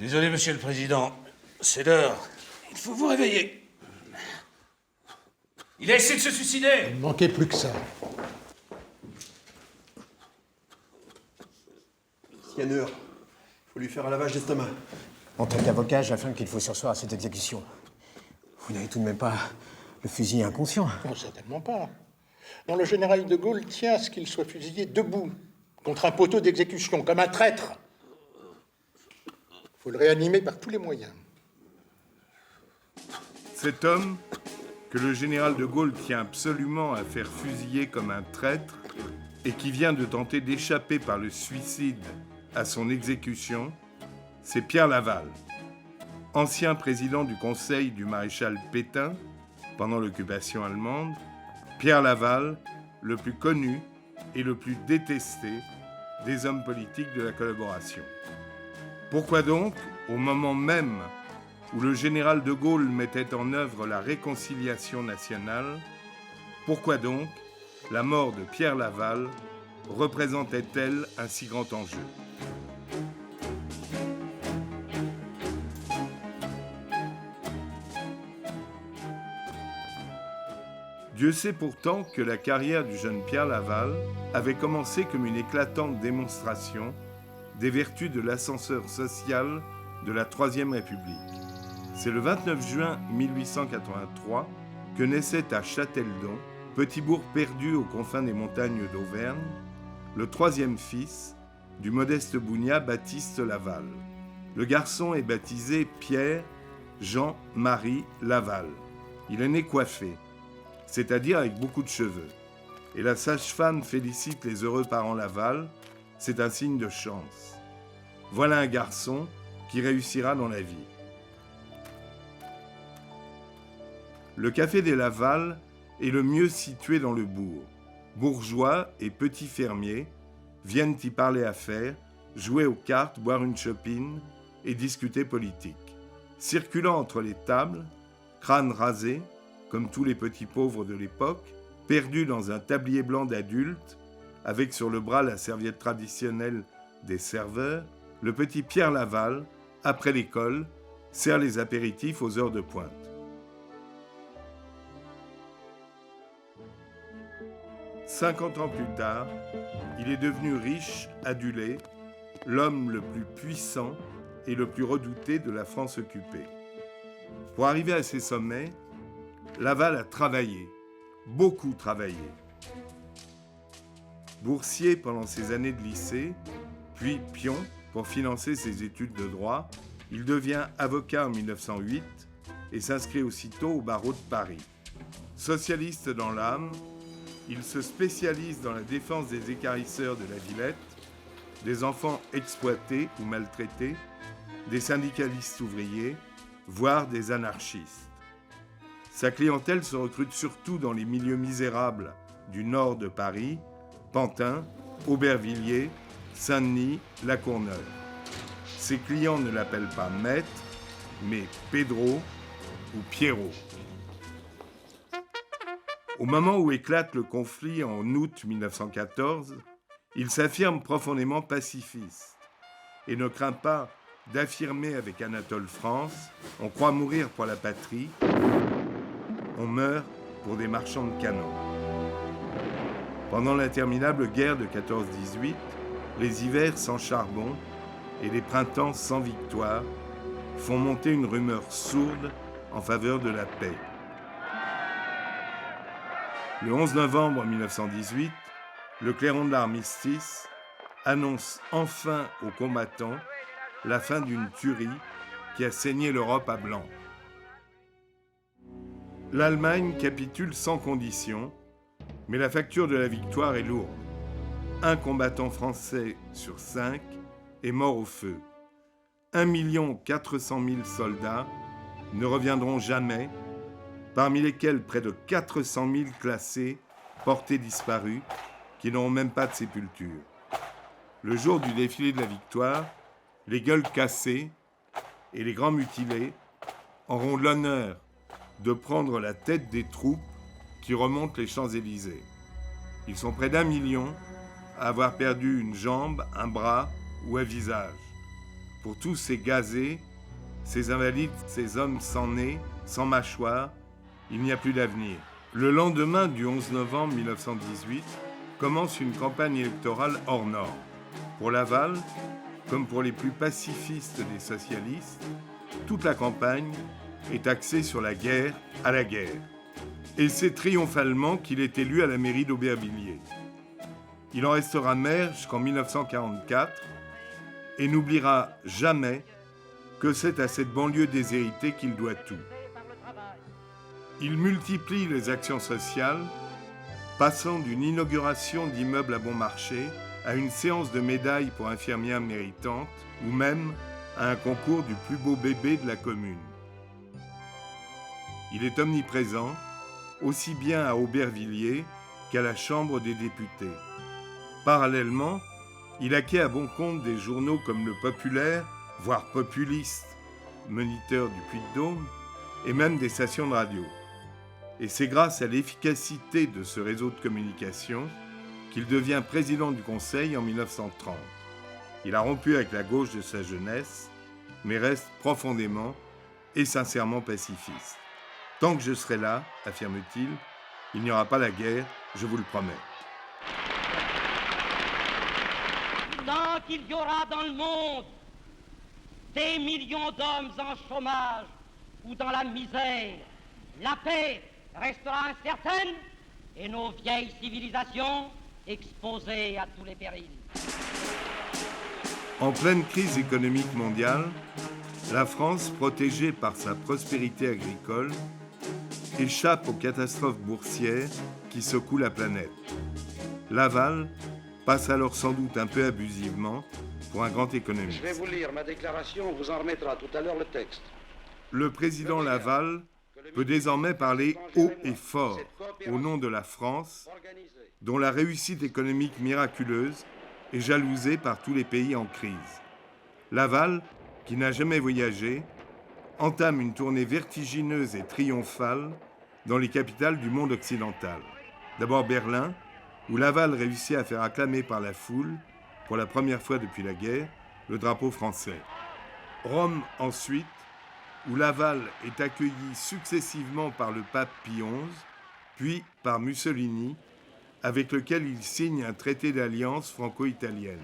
Désolé, monsieur le président. C'est l'heure. Il faut vous réveiller. Il a essayé de se suicider. Il ne manquait plus que ça. Scanner. Faut lui faire un lavage d'estomac. En tant qu'avocat, j'affirme qu'il faut surseoir à cette exécution. Vous n'avez tout de même pas le fusil inconscient. Non, certainement pas. Non, le général de Gaulle tient à ce qu'il soit fusillé debout, contre un poteau d'exécution, comme un traître. Il faut le réanimer par tous les moyens. Cet homme, que le général de Gaulle tient absolument à faire fusiller comme un traître, et qui vient de tenter d'échapper par le suicide à son exécution, c'est Pierre Laval, ancien président du conseil du maréchal Pétain pendant l'occupation allemande. Pierre Laval, le plus connu et le plus détesté des hommes politiques de la collaboration. Pourquoi donc, au moment même où le général de Gaulle mettait en œuvre la réconciliation nationale, pourquoi donc la mort de Pierre Laval représentait-elle un si grand enjeu ? Dieu sait pourtant que la carrière du jeune Pierre Laval avait commencé comme une éclatante démonstration des vertus de l'ascenseur social de la Troisième République. C'est le 29 juin 1883 que naissait à Châteldon, petit bourg perdu aux confins des montagnes d'Auvergne, le troisième fils du modeste bougnat Baptiste Laval. Le garçon est baptisé Pierre Jean-Marie Laval. Il est né coiffé, c'est-à-dire avec beaucoup de cheveux. Et la sage-femme félicite les heureux parents Laval, c'est un signe de chance. Voilà un garçon qui réussira dans la vie. Le café des Laval est le mieux situé dans le bourg. Bourgeois et petits fermiers viennent y parler affaires, jouer aux cartes, boire une chopine et discuter politique. Circulant entre les tables, crâne rasé, comme tous les petits pauvres de l'époque, perdu dans un tablier blanc d'adulte, avec sur le bras la serviette traditionnelle des serveurs, le petit Pierre Laval, après l'école, sert les apéritifs aux heures de pointe. « 50 ans plus tard, il est devenu riche, adulé, l'homme le plus puissant et le plus redouté de la France occupée. Pour arriver à ces sommets, Laval a travaillé, beaucoup travaillé. Boursier pendant ses années de lycée, puis pion pour financer ses études de droit, il devient avocat en 1908 et s'inscrit aussitôt au barreau de Paris. Socialiste dans l'âme, il se spécialise dans la défense des équarrisseurs de la Villette, des enfants exploités ou maltraités, des syndicalistes ouvriers, voire des anarchistes. Sa clientèle se recrute surtout dans les milieux misérables du nord de Paris, Pantin, Aubervilliers, Saint-Denis, La Courneuve. Ses clients ne l'appellent pas maître, mais Pedro ou Pierrot. Au moment où éclate le conflit en août 1914, il s'affirme profondément pacifiste et ne craint pas d'affirmer avec Anatole France « On croit mourir pour la patrie, on meurt pour des marchands de canons ». Pendant l'interminable guerre de 14-18, les hivers sans charbon et les printemps sans victoire font monter une rumeur sourde en faveur de la paix. Le 11 novembre 1918, le clairon de l'armistice annonce enfin aux combattants la fin d'une tuerie qui a saigné l'Europe à blanc. L'Allemagne capitule sans condition, mais la facture de la victoire est lourde. Un combattant français sur 5 est mort au feu. 1 400 000 soldats ne reviendront jamais, parmi lesquels près de 400 000 classés, portés disparus, qui n'auront même pas de sépulture. Le jour du défilé de la victoire, les gueules cassées et les grands mutilés auront l'honneur de prendre la tête des troupes qui remontent les Champs-Élysées. Ils sont près d'1 million à avoir perdu une jambe, un bras ou un visage. Pour tous ces gazés, ces invalides, ces hommes sans nez, sans mâchoire, il n'y a plus d'avenir. Le lendemain du 11 novembre 1918, commence une campagne électorale hors norme. Pour Laval, comme pour les plus pacifistes des socialistes, toute la campagne est axée sur la guerre à la guerre. Et c'est triomphalement qu'il est élu à la mairie d'Aubervilliers. Il en restera maire jusqu'en 1944 et n'oubliera jamais que c'est à cette banlieue déshéritée qu'il doit tout. Il multiplie les actions sociales, passant d'une inauguration d'immeubles à bon marché à une séance de médailles pour infirmières méritantes ou même à un concours du plus beau bébé de la commune. Il est omniprésent, aussi bien à Aubervilliers qu'à la Chambre des députés. Parallèlement, il acquiert à bon compte des journaux comme Le Populaire, voire Populiste, Moniteur du Puy-de-Dôme, et même des stations de radio. Et c'est grâce à l'efficacité de ce réseau de communication qu'il devient président du Conseil en 1930. Il a rompu avec la gauche de sa jeunesse, mais reste profondément et sincèrement pacifiste. Tant que je serai là, affirme-t-il, il n'y aura pas la guerre, je vous le promets. Tant qu'il y aura dans le monde des millions d'hommes en chômage ou dans la misère, la paix restera incertaine et nos vieilles civilisations exposées à tous les périls. En pleine crise économique mondiale, la France, protégée par sa prospérité agricole, échappe aux catastrophes boursières qui secouent la planète. Laval passe alors sans doute un peu abusivement pour un grand économiste. Je vais vous lire ma déclaration, on vous en remettra tout à l'heure le texte. Le président Laval peut désormais parler haut et fort au nom de la France, dont la réussite économique miraculeuse est jalousée par tous les pays en crise. Laval, qui n'a jamais voyagé, entame une tournée vertigineuse et triomphale dans les capitales du monde occidental. D'abord Berlin, où Laval réussit à faire acclamer par la foule, pour la première fois depuis la guerre, le drapeau français. Rome ensuite, où Laval est accueilli successivement par le pape Pie XI, puis par Mussolini, avec lequel il signe un traité d'alliance franco-italienne.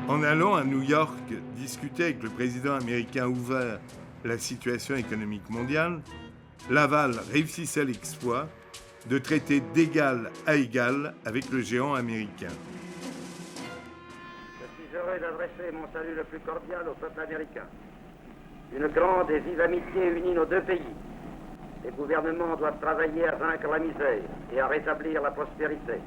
En allant à New York discuter avec le président américain Hoover la situation économique mondiale, Laval réussissait l'exploit de traiter d'égal à égal avec le géant américain. Je suis heureux d'adresser mon salut le plus cordial au peuple américain. Une grande et vive amitié unit nos deux pays. Les gouvernements doivent travailler à vaincre la misère et à rétablir la prospérité.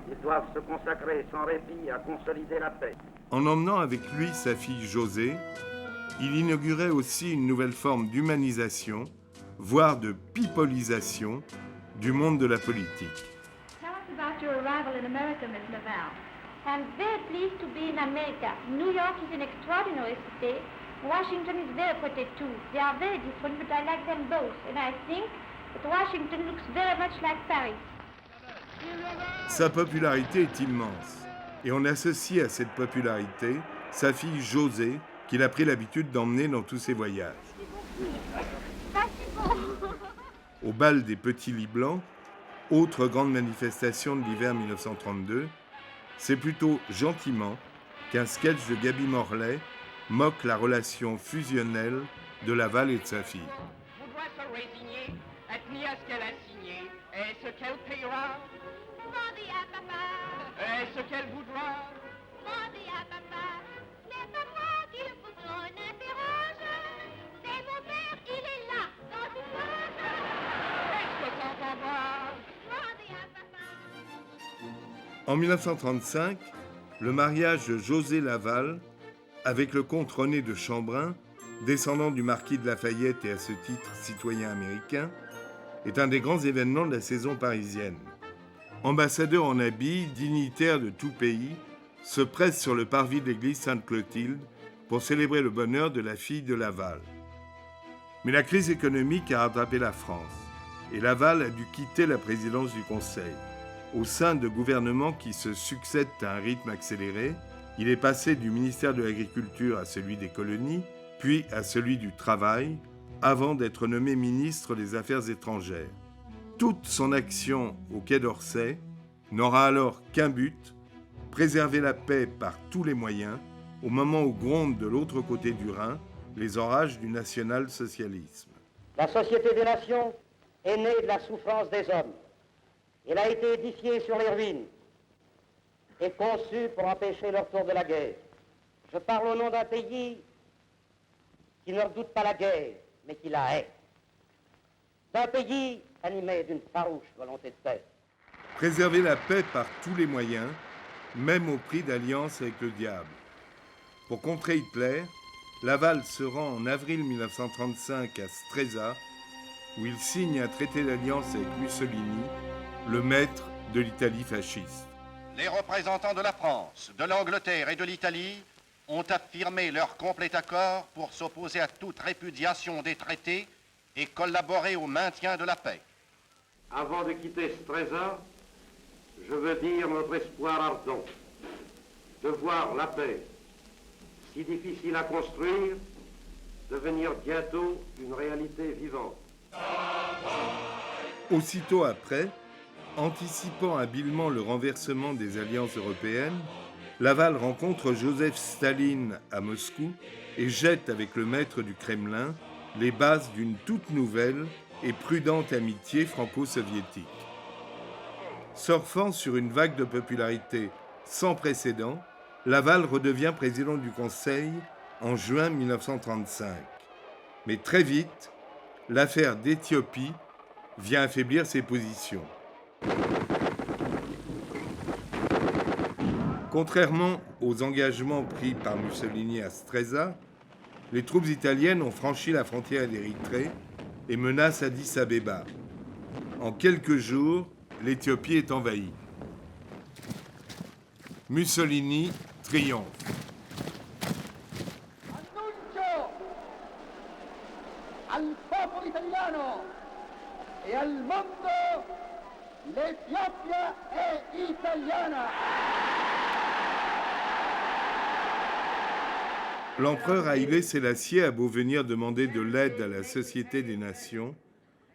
Ils doivent se consacrer sans répit à consolider la paix. En emmenant avec lui sa fille Josée, il inaugurait aussi une nouvelle forme d'humanisation, voire de pipolisation, du monde de la politique. Tell us about your arrival in America, Miss Laval. I'm very pleased to be in America. New York is an extraordinary city. Washington is very pretty too. They are very different, but I like them both. And I think that Washington looks very much like Paris. Sa popularité est immense. Et on associe à cette popularité sa fille Josée, qu'il a pris l'habitude d'emmener dans tous ses voyages. Au bal des Petits Lits Blancs, autre grande manifestation de l'hiver 1932, c'est plutôt gentiment qu'un sketch de Gaby Morlet moque la relation fusionnelle de Laval et de sa fille. On doit se résigner, tenir à ce qu'elle a signé, et ce qu'elle payera, Demandez à papa, et ce qu'elle voudra. demandez à papa. Ce n'est pas moi qui le faudra, n'interroge. C'est mon père, il est là, dans une loge. Est-ce que t'entendras? Demandez à papa. En 1935, le mariage de José Laval avec le comte René de Chambrun, descendant du marquis de Lafayette et à ce titre citoyen américain, est un des grands événements de la saison parisienne. Ambassadeurs en habit, dignitaires de tout pays, se pressent sur le parvis de l'église Sainte-Clotilde pour célébrer le bonheur de la fille de Laval. Mais la crise économique a rattrapé la France et Laval a dû quitter la présidence du Conseil. Au sein de gouvernements qui se succèdent à un rythme accéléré, Il est passé du ministère de l'Agriculture à celui des colonies, puis à celui du Travail, avant d'être nommé ministre des Affaires étrangères. Toute son action au Quai d'Orsay n'aura alors qu'un but, préserver la paix par tous les moyens, au moment où grondent de l'autre côté du Rhin les orages du national-socialisme. La Société des Nations est née de la souffrance des hommes. Elle a été édifiée sur les ruines et conçue pour empêcher le retour de la guerre. Je parle au nom d'un pays qui ne redoute pas la guerre, mais qui la hait. D'un pays animé d'une farouche volonté de paix. Préserver la paix par tous les moyens, même au prix d'alliance avec le diable. Pour contrer Hitler, Laval se rend en avril 1935 à Stresa, où il signe un traité d'alliance avec Mussolini, le maître de l'Italie fasciste. Les représentants de la France, de l'Angleterre et de l'Italie ont affirmé leur complet accord pour s'opposer à toute répudiation des traités et collaborer au maintien de la paix. Avant de quitter Stresa, je veux dire notre espoir ardent de voir la paix, si difficile à construire, devenir bientôt une réalité vivante. Aussitôt après, anticipant habilement le renversement des alliances européennes, Laval rencontre Joseph Staline à Moscou et jette avec le maître du Kremlin les bases d'une toute nouvelle et prudente amitié franco-soviétique. Surfant sur une vague de popularité sans précédent, Laval redevient président du Conseil en juin 1935. Mais très vite, l'affaire d'Éthiopie vient affaiblir ses positions. Contrairement aux engagements pris par Mussolini à Stresa, les troupes italiennes ont franchi la frontière d'Érythrée et menacent Addis Abeba. En quelques jours, l'Éthiopie est envahie. Mussolini triomphe. Annuncio al popolo italiano e al mondo, l'Etiopia è italiana. L'empereur Haïlé Sélassié a beau venir demander de l'aide à la Société des Nations,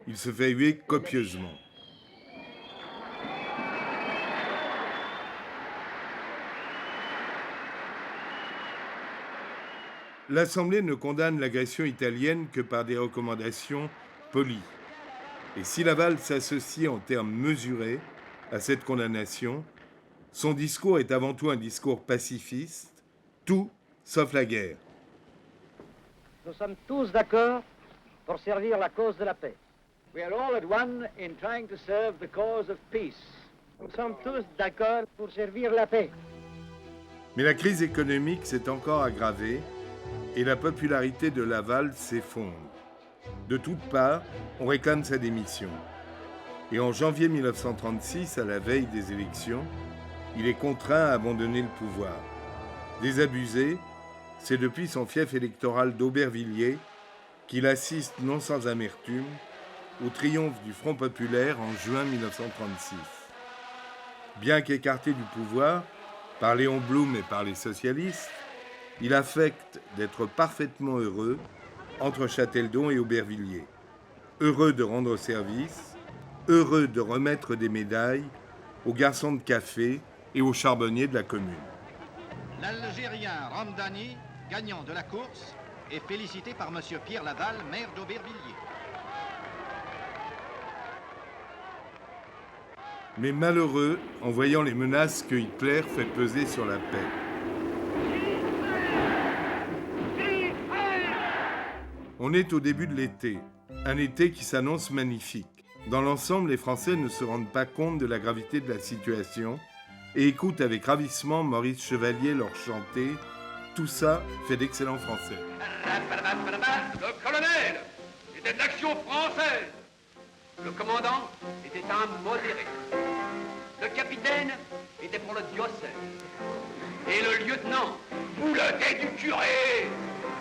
il se fait huer copieusement. L'Assemblée ne condamne l'agression italienne que par des recommandations polies. Et si Laval s'associe en termes mesurés à cette condamnation, son discours est avant tout un discours pacifiste, tout sauf la guerre. Nous sommes tous d'accord pour servir la cause de la paix. We are all at one in trying to serve the cause of peace. Nous sommes tous d'accord pour servir la paix. Mais la crise économique s'est encore aggravée et la popularité de Laval s'effondre. De toutes parts, on réclame sa démission. Et en janvier 1936, à la veille des élections, il est contraint à abandonner le pouvoir. Désabusé, c'est depuis son fief électoral d'Aubervilliers qu'il assiste non sans amertume au triomphe du Front populaire en juin 1936. Bien qu'écarté du pouvoir par Léon Blum et par les socialistes, il affecte d'être parfaitement heureux entre Châteldon et Aubervilliers. Heureux de rendre service, heureux de remettre des médailles aux garçons de café et aux charbonniers de la commune. L'Algérien Ramdani, gagnant de la course, est félicité par M. Pierre Laval, maire d'Aubervilliers. Mais malheureux en voyant les menaces que Hitler fait peser sur la paix. On est au début de l'été, un été qui s'annonce magnifique. Dans l'ensemble, les Français ne se rendent pas compte de la gravité de la situation et écoutent avec ravissement Maurice Chevalier leur chanter « Tout ça fait d'excellents Français ». Le colonel était de l'action française. Le commandant était un modéré. Le capitaine était pour le diocèse. Et le lieutenant, ou le dé du curé,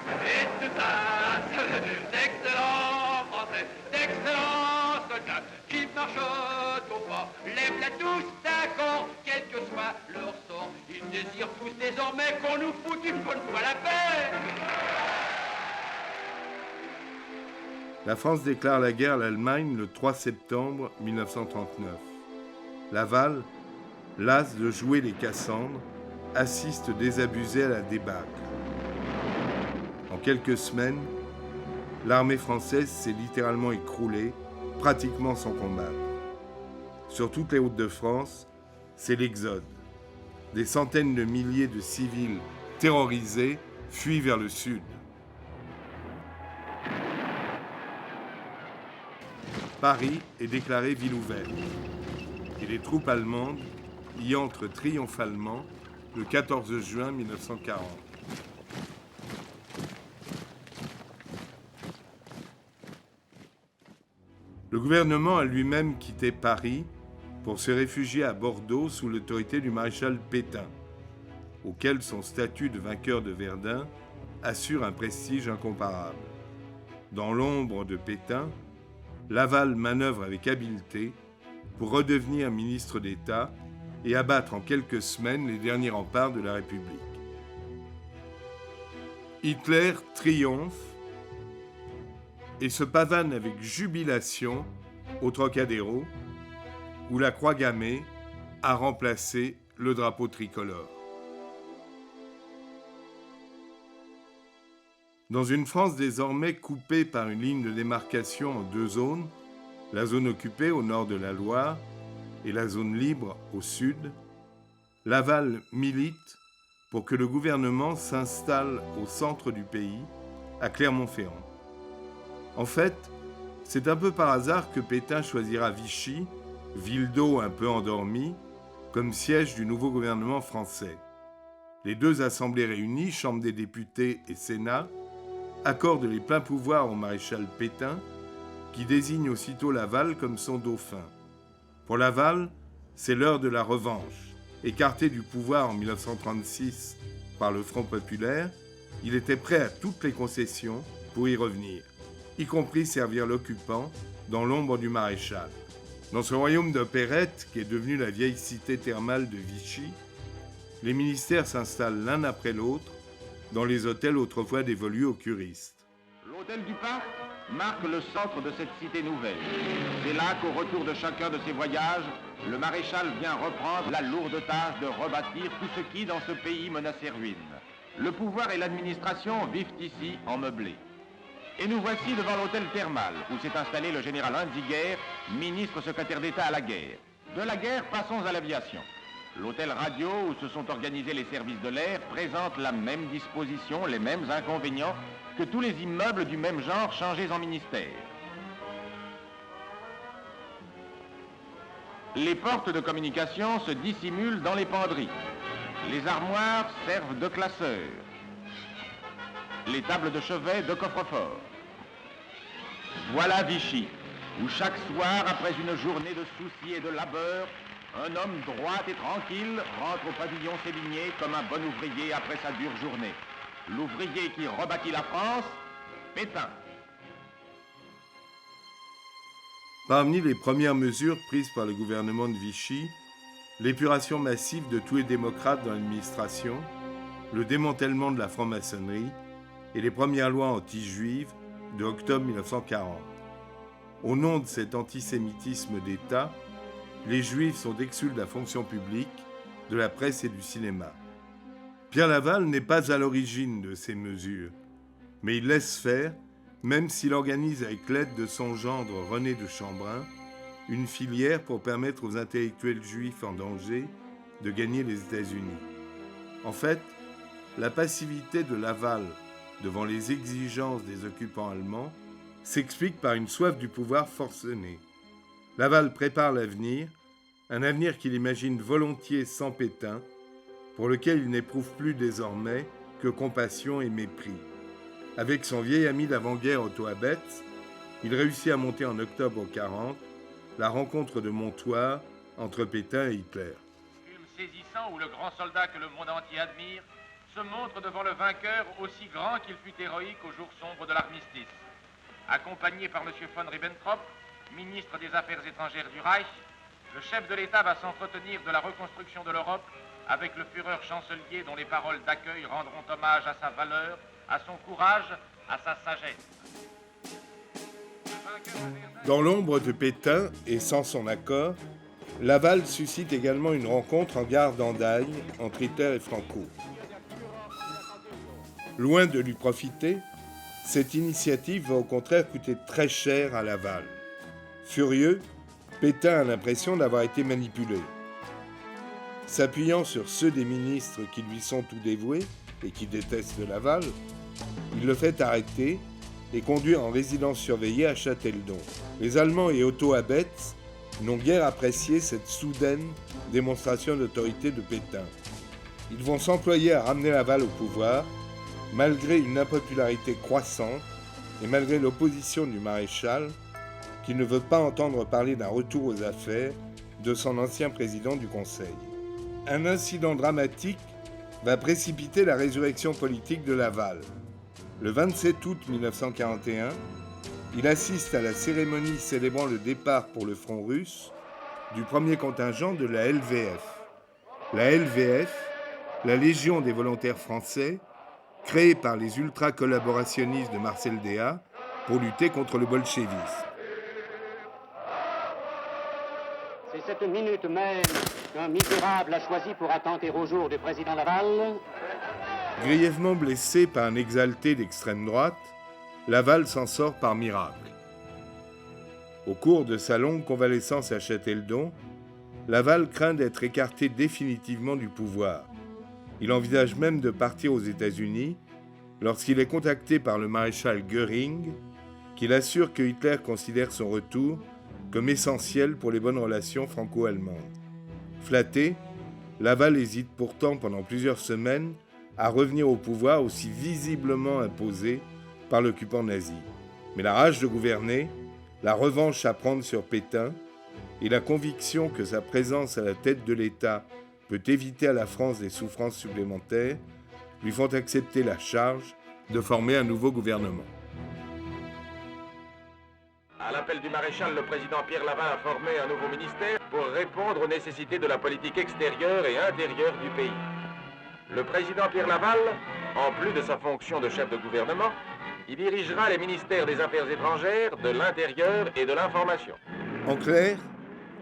et tout ça, d'excellents Français, d'excellents soldats, qui marchent au pas, lèvent la douce d'un camp, quel que soit leur sort. Ils désirent tous désormais qu'on nous foute une bonne fois la paix. La France déclare la guerre à l'Allemagne le 3 septembre 1939. Laval, las de jouer les Cassandres, assiste désabusé à la débâcle. En quelques semaines, l'armée française s'est littéralement écroulée, pratiquement sans combattre. Sur toutes les routes de France, c'est l'exode. Des centaines de milliers de civils terrorisés fuient vers le sud. Paris est déclarée ville ouverte et les troupes allemandes y entrent triomphalement le 14 juin 1940. Le gouvernement a lui-même quitté Paris pour se réfugier à Bordeaux sous l'autorité du maréchal Pétain, auquel son statut de vainqueur de Verdun assure un prestige incomparable. Dans l'ombre de Pétain, Laval manœuvre avec habileté pour redevenir ministre d'État et abattre en quelques semaines les derniers remparts de la République. Hitler triomphe et se pavane avec jubilation au Trocadéro, où la croix gammée a remplacé le drapeau tricolore. Dans une France désormais coupée par une ligne de démarcation en deux zones, la zone occupée au nord de la Loire et la zone libre au sud, Laval milite pour que le gouvernement s'installe au centre du pays, à Clermont-Ferrand. En fait, c'est un peu par hasard que Pétain choisira Vichy, ville d'eau un peu endormie, comme siège du nouveau gouvernement français. Les deux assemblées réunies, Chambre des députés et Sénat, accorde les pleins pouvoirs au maréchal Pétain, qui désigne aussitôt Laval comme son dauphin. Pour Laval, c'est l'heure de la revanche. Écarté du pouvoir en 1936 par le Front populaire, il était prêt à toutes les concessions pour y revenir, y compris servir l'occupant dans l'ombre du maréchal. Dans ce royaume d'opérette qui est devenu la vieille cité thermale de Vichy, les ministères s'installent l'un après l'autre dans les hôtels autrefois dévolus aux curistes. L'hôtel du Parc marque le centre de cette cité nouvelle. C'est là qu'au retour de chacun de ses voyages, le maréchal vient reprendre la lourde tâche de rebâtir tout ce qui, dans ce pays, menaçait ruine. Le pouvoir et l'administration vivent ici en meublé. Et nous voici devant l'hôtel thermal, où s'est installé le général Hunziger, ministre secrétaire d'État à la guerre. De la guerre, passons à l'aviation. L'hôtel radio où se sont organisés les services de l'air présente la même disposition, les mêmes inconvénients que tous les immeubles du même genre changés en ministères. Les portes de communication se dissimulent dans les penderies. Les armoires servent de classeurs. Les tables de chevet de coffre-fort. Voilà Vichy, où chaque soir, après une journée de soucis et de labeur, un homme droit et tranquille rentre au pavillon séligné comme un bon ouvrier après sa dure journée. L'ouvrier qui rebâtit la France, Pétain. Parmi les premières mesures prises par le gouvernement de Vichy, l'épuration massive de tous les démocrates dans l'administration, le démantèlement de la franc-maçonnerie et les premières lois anti-juives de octobre 1940. Au nom de cet antisémitisme d'État, les Juifs sont exclus de la fonction publique, de la presse et du cinéma. Pierre Laval n'est pas à l'origine de ces mesures, mais il laisse faire, même s'il organise avec l'aide de son gendre René de Chambrun, une filière pour permettre aux intellectuels juifs en danger de gagner les États-Unis. En fait, la passivité de Laval devant les exigences des occupants allemands s'explique par une soif du pouvoir forcenée. Laval prépare l'avenir, un avenir qu'il imagine volontiers sans Pétain, pour lequel il n'éprouve plus désormais que compassion et mépris. Avec son vieil ami d'avant-guerre Otto Abetz, il réussit à monter en octobre 1940 la rencontre de Montoire entre Pétain et Hitler. Film saisissant où le grand soldat que le monde entier admire se montre devant le vainqueur aussi grand qu'il fut héroïque au jour sombre de l'armistice. Accompagné par M. von Ribbentrop, ministre des Affaires étrangères du Reich, le chef de l'État va s'entretenir de la reconstruction de l'Europe avec le Führer chancelier dont les paroles d'accueil rendront hommage à sa valeur, à son courage, à sa sagesse. Dans l'ombre de Pétain, et sans son accord, Laval suscite également une rencontre en gare d'Andaille entre Hitler et Franco. Loin de lui profiter, cette initiative va au contraire coûter très cher à Laval. Furieux, Pétain a l'impression d'avoir été manipulé. S'appuyant sur ceux des ministres qui lui sont tout dévoués et qui détestent Laval, il le fait arrêter et conduire en résidence surveillée à Châteldon. Les Allemands et Otto Abetz n'ont guère apprécié cette soudaine démonstration d'autorité de Pétain. Ils vont s'employer à ramener Laval au pouvoir, malgré une impopularité croissante et malgré l'opposition du maréchal, qui ne veut pas entendre parler d'un retour aux affaires de son ancien président du Conseil. Un incident dramatique va précipiter la résurrection politique de Laval. Le 27 août 1941, il assiste à la cérémonie célébrant le départ pour le front russe du premier contingent de la LVF. La LVF, la Légion des volontaires français, créée par les ultra-collaborationnistes de Marcel Déat pour lutter contre le bolchevisme. C'est cette minute même qu'un misérable a choisi pour attenter au jour du président Laval. Grièvement blessé par un exalté d'extrême droite, Laval s'en sort par miracle. Au cours de sa longue convalescence à Châteldon, Laval craint d'être écarté définitivement du pouvoir. Il envisage même de partir aux États-Unis lorsqu'il est contacté par le maréchal Göring, qui l'assure que Hitler considère son retour comme essentiel pour les bonnes relations franco-allemandes. Flatté, Laval hésite pourtant pendant plusieurs semaines à revenir au pouvoir aussi visiblement imposé par l'occupant nazi. Mais la rage de gouverner, la revanche à prendre sur Pétain et la conviction que sa présence à la tête de l'État peut éviter à la France des souffrances supplémentaires lui font accepter la charge de former un nouveau gouvernement. À l'appel du maréchal, le président Pierre Laval a formé un nouveau ministère pour répondre aux nécessités de la politique extérieure et intérieure du pays. Le président Pierre Laval, en plus de sa fonction de chef de gouvernement, il dirigera les ministères des Affaires étrangères, de l'Intérieur et de l'Information. En clair,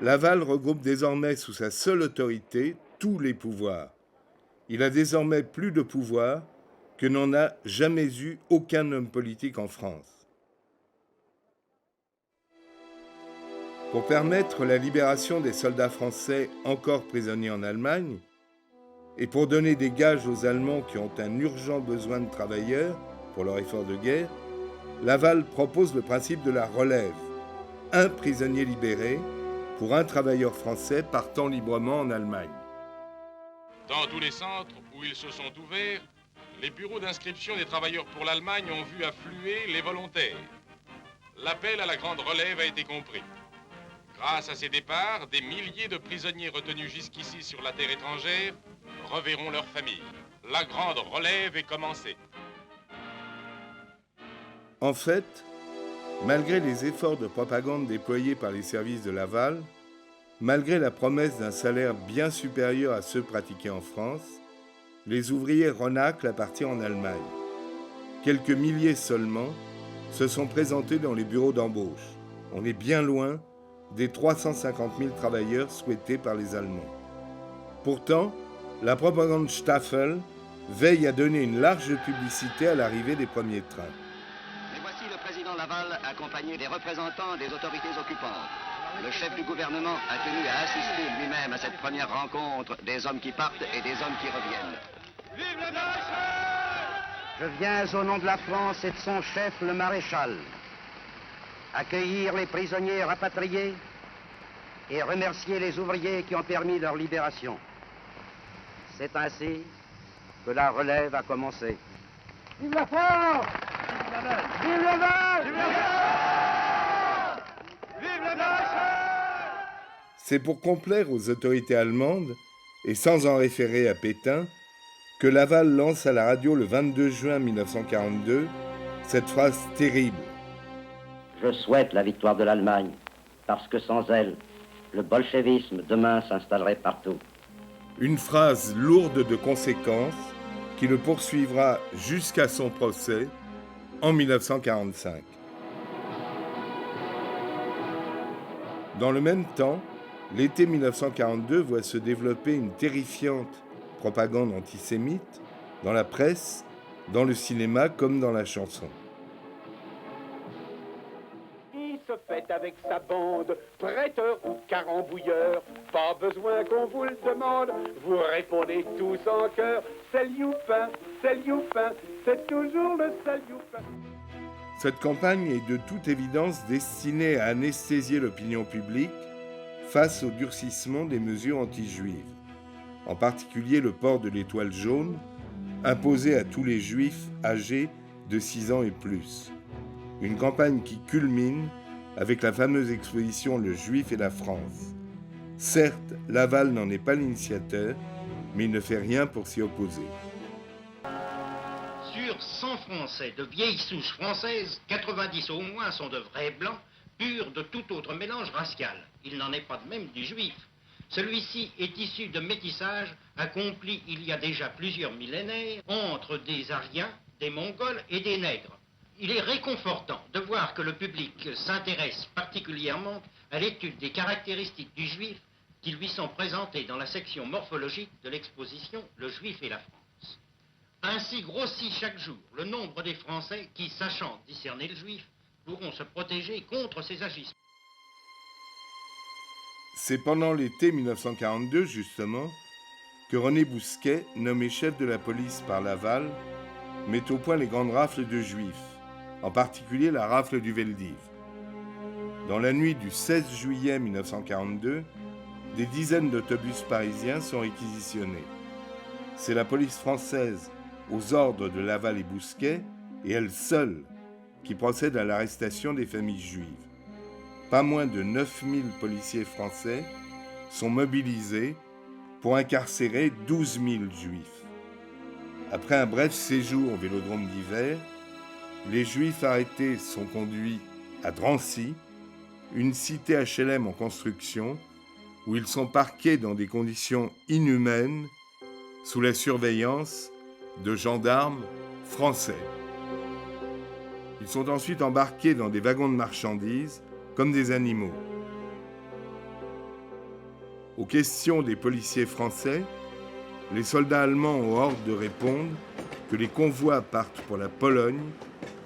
Laval regroupe désormais sous sa seule autorité tous les pouvoirs. Il a désormais plus de pouvoir que n'en a jamais eu aucun homme politique en France. Pour permettre la libération des soldats français encore prisonniers en Allemagne, et pour donner des gages aux Allemands qui ont un urgent besoin de travailleurs pour leur effort de guerre, Laval propose le principe de la relève. Un prisonnier libéré pour un travailleur français partant librement en Allemagne. Dans tous les centres où ils se sont ouverts, les bureaux d'inscription des travailleurs pour l'Allemagne ont vu affluer les volontaires. L'appel à la grande relève a été compris. Grâce à ces départs, des milliers de prisonniers retenus jusqu'ici sur la terre étrangère reverront leurs familles. La grande relève est commencée. En fait, malgré les efforts de propagande déployés par les services de Laval, malgré la promesse d'un salaire bien supérieur à ceux pratiqués en France, les ouvriers renâclent à partir en Allemagne. Quelques milliers seulement se sont présentés dans les bureaux d'embauche. On est bien loin des 350 000 travailleurs souhaités par les Allemands. Pourtant, la propagande Staffel veille à donner une large publicité à l'arrivée des premiers trains. Mais voici le président Laval accompagné des représentants des autorités occupantes. Le chef du gouvernement a tenu à assister lui-même à cette première rencontre des hommes qui partent et des hommes qui reviennent. Vive le maréchal! Je viens au nom de la France et de son chef, le maréchal, accueillir les prisonniers rapatriés et remercier les ouvriers qui ont permis leur libération. C'est ainsi que la relève a commencé. Vive la France! Vive le Val! Vive le Val! Vive le maréchal! C'est pour complaire aux autorités allemandes, et sans en référer à Pétain, que Laval lance à la radio le 22 juin 1942 cette phrase terrible. Je souhaite la victoire de l'Allemagne, parce que sans elle, le bolchevisme demain s'installerait partout. Une phrase lourde de conséquences qui le poursuivra jusqu'à son procès en 1945. Dans le même temps, l'été 1942 voit se développer une terrifiante propagande antisémite dans la presse, dans le cinéma comme dans la chanson. Il se fait avec sa bande, prêteur ou carambouilleur, pas besoin qu'on vous le demande, vous répondez tous en chœur, c'est Youpin, c'est toujours le seul Youpin. Cette campagne est de toute évidence destinée à anesthésier l'opinion publique face au durcissement des mesures anti-juives, en particulier le port de l'étoile jaune, imposé à tous les juifs âgés de 6 ans et plus. Une campagne qui culmine avec la fameuse exposition Le Juif et la France. Certes, Laval n'en est pas l'initiateur, mais il ne fait rien pour s'y opposer. Sur 100 Français de vieille souche française, 90 au moins sont de vrais blancs, purs de tout autre mélange racial. Il n'en est pas de même du juif. Celui-ci est issu de métissage accompli il y a déjà plusieurs millénaires entre des Aryens, des Mongols et des Nègres. Il est réconfortant de voir que le public s'intéresse particulièrement à l'étude des caractéristiques du juif qui lui sont présentées dans la section morphologique de l'exposition Le Juif et la France. Ainsi grossit chaque jour le nombre des Français qui, sachant discerner le juif, pourront se protéger contre ces agissements. C'est pendant l'été 1942, justement, que René Bousquet, nommé chef de la police par Laval, met au point les grandes rafles de juifs, en particulier la rafle du Veldiv. Dans la nuit du 16 juillet 1942, des dizaines d'autobus parisiens sont réquisitionnés. C'est la police française, aux ordres de Laval et Bousquet, et elle seule, qui procède à l'arrestation des familles juives. Pas moins de 9000 policiers français sont mobilisés pour incarcérer 12 000 juifs. Après un bref séjour au Vélodrome d'hiver, les juifs arrêtés sont conduits à Drancy, une cité HLM en construction, où ils sont parqués dans des conditions inhumaines sous la surveillance de gendarmes français. Ils sont ensuite embarqués dans des wagons de marchandises comme des animaux. Aux questions des policiers français, les soldats allemands ont ordre de répondre que les convois partent pour la Pologne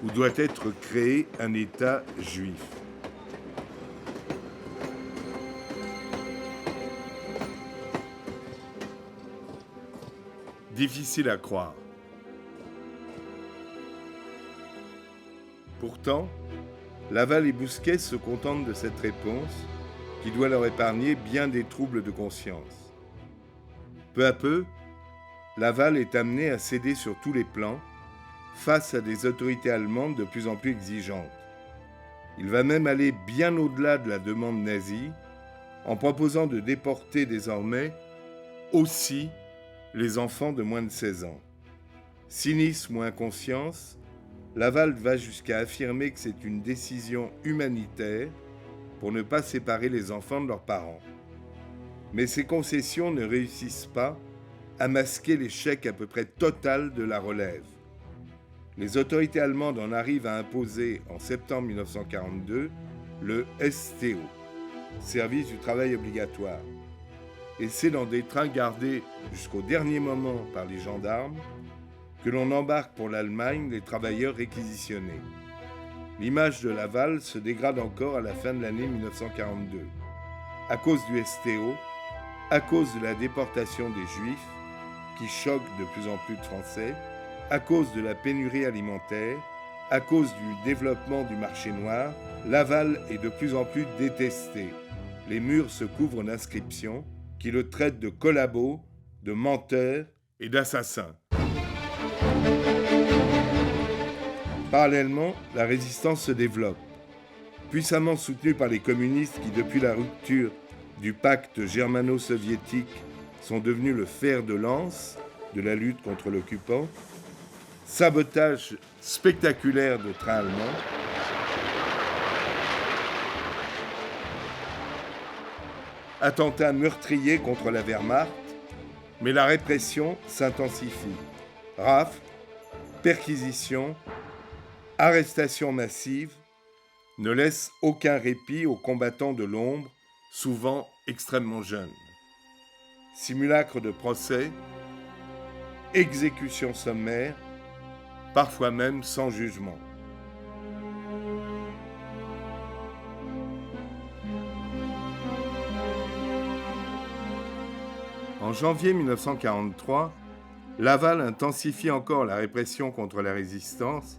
où doit être créé un État juif. Difficile à croire. Pourtant, Laval et Bousquet se contentent de cette réponse qui doit leur épargner bien des troubles de conscience. Peu à peu, Laval est amené à céder sur tous les plans face à des autorités allemandes de plus en plus exigeantes. Il va même aller bien au-delà de la demande nazie en proposant de déporter désormais aussi les enfants de moins de 16 ans. Cynisme ou inconscience, Laval va jusqu'à affirmer que c'est une décision humanitaire pour ne pas séparer les enfants de leurs parents. Mais ces concessions ne réussissent pas à masquer l'échec à peu près total de la relève. Les autorités allemandes en arrivent à imposer en septembre 1942 le STO, service du travail obligatoire. Et c'est dans des trains gardés jusqu'au dernier moment par les gendarmes que l'on embarque pour l'Allemagne les travailleurs réquisitionnés. L'image de Laval se dégrade encore à la fin de l'année 1942, à cause du STO, à cause de la déportation des Juifs, qui choque de plus en plus de Français, à cause de la pénurie alimentaire, à cause du développement du marché noir. Laval est de plus en plus détesté. Les murs se couvrent d'inscriptions qui le traitent de collabo, de menteur et d'assassin. Parallèlement, la résistance se développe. Puissamment soutenue par les communistes qui, depuis la rupture du pacte germano-soviétique, sont devenus le fer de lance de la lutte contre l'occupant, sabotage spectaculaire de trains allemands, attentats meurtriers contre la Wehrmacht, Mais la répression s'intensifie. Rafles, perquisitions, arrestations massives ne laissent aucun répit aux combattants de l'ombre, souvent extrêmement jeunes. Simulacres de procès, exécutions sommaires, parfois même sans jugement. En janvier 1943, Laval intensifie encore la répression contre la résistance